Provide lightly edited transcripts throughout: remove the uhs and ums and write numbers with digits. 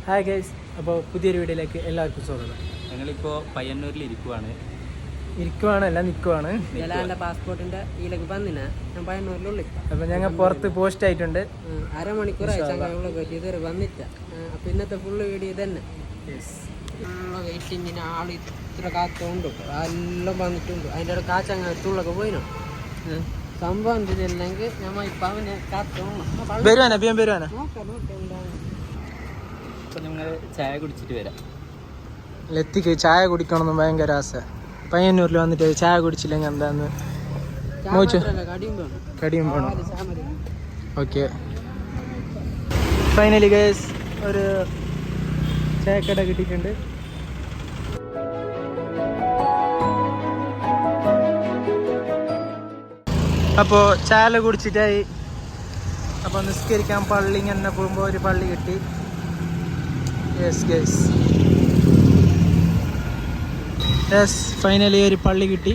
Hi guys, അപ്പോൾ പുതിയൊരു വീഡിയോയിലേക്ക് എല്ലാവർക്കും സ്വാഗതം. ഞങ്ങളിപ്പോൾ പയ്യന്നൂരിൽ ഇരിക്കുവാണ്, നിൽക്കുവാണ്. ജലാലിൻ്റെ പാസ്പോർട്ടിൻ്റെ ഇതിലേക്ക് വന്നിന് ഞാൻ പയ്യന്നൂരിലുള്ളിൽ. അപ്പോൾ ഞങ്ങൾ പുറത്ത് പോസ്റ്റ് ആയിട്ടുണ്ട്. അരമണിക്കൂറായി ചങ്ങായികളെ പറ്റി ഇതുവരെ വന്നിട്ട്. അപ്പോൾ ഇന്നത്തെ ഫുള്ള് വീഡിയോ തന്നെ. ഫുള്ള് വെയിറ്റിങ്ങിന് ആൾ ഇത്ര കാത്തുണ്ട്, എല്ലാം വന്നിട്ടുണ്ട്. അതിൻ്റെ ഇടയ്ക്ക് ആ ചങ്ങാത്തുള്ളൊക്കെ പോയിനോ സംഭവം എന്തില്ലെങ്കിൽ ഞമ്മ ഇപ്പം അവനെ കാത്തോണം വരുവാനാ അപ്പോൾ ഞങ്ങൾ ചായ കുടിച്ചിട്ട് വരാം. ലത്തിക്ക് ചായ കുടിക്കണമെന്ന് ഭയങ്കര ആശ. പയ്യന്നൂരിൽ വന്നിട്ട് ചായ കുടിച്ചില്ലെങ്കിൽ എന്താന്ന് കടിയും വേണം. ഓക്കെ, ഫൈനലി ഗൈസ് ഒരു ചായക്കട കിട്ടിയിട്ടുണ്ട്. അപ്പോൾ ചായ കുടിച്ചിട്ടായി. അപ്പോൾ നിസ്കരിക്കാൻ പള്ളി ഇങ്ങനെ പോകുമ്പോൾ ഒരു പള്ളി കിട്ടി. യെസ് ഗൈസ്, ഫൈനലി ഒരു പള്ളി കിട്ടി.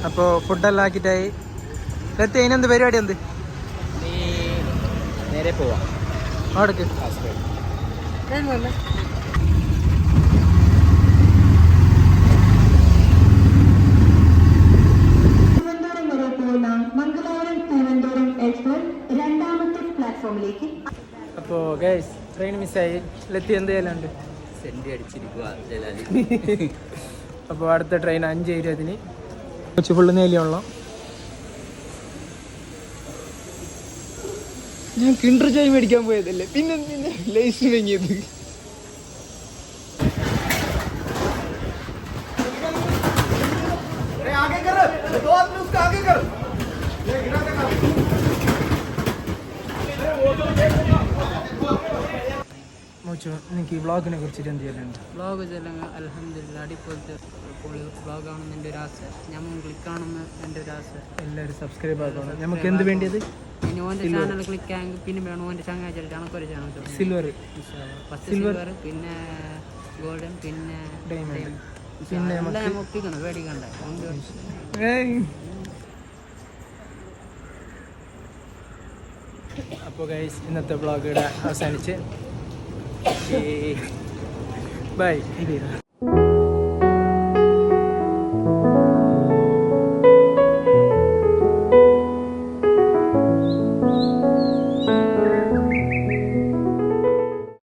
അപ്പോൾ ഫുഡെല്ലാം ആക്കിയിട്ടായി. അതിനെന്ത് പരിപാടി? എന്ത് നേരെ പോവാം അവിടേക്ക്. അപ്പോൾ ഗൈസ് ട്രെയിൻ മിസ്സായി. ലത്തി എന്ത് ചെയ്യലുണ്ട്? സെൻറ്റി അടിച്ചിരിക്കുക ജലാലി. അപ്പോൾ അടുത്ത ട്രെയിൻ 5:20 കൊച്ചു ഫുള്ള് നേലിയുള്ള. ഞാൻ കിണ്ടർ ചായ മേടിക്കാൻ പോയതല്ലേ, പിന്നെ ലൈസ് വാങ്ങിയത്. എനിക്ക് ഈ വ്ളോഗിനെ കുറിച്ചിട്ട് എന്ത് ചെയ്യാനുണ്ട്? വ്ളോഗ് അൽഹംദുലില്ലാ അടിപൊളി വ്ളോഗാണെന്ന് എൻ്റെ ഒരു ആശ. ഞാൻ ക്ലിക്കാണെന്ന് എൻ്റെ ഒരു ആശ. എല്ലാവരും സബ്സ്ക്രൈബ് ആക്കണം. നമുക്ക് എന്ത് വേണ്ടിയത്? ഇനി ഓൻ്റെ ചാനൽ ക്ലിക്ക് ആയെങ്കിൽ പിന്നെ വേണം ഓൻ്റെ ചങ്ങാച്ചായിട്ട് കണക്കൊരു ചാനൽ. ഫസ്റ്റ് സിൽവർ, പിന്നെ ഗോൾഡൻ, പിന്നെ ഡയമണ്ട്. പിന്നെ ഞാൻ ഒപ്പിക്കണം പേടിക്കണ്ട. അപ്പോൾ ഗൈസ് ഇന്നത്തെ വ്ളോഗ് ഇവിടെ അവസാനിച്ച് ബൈ.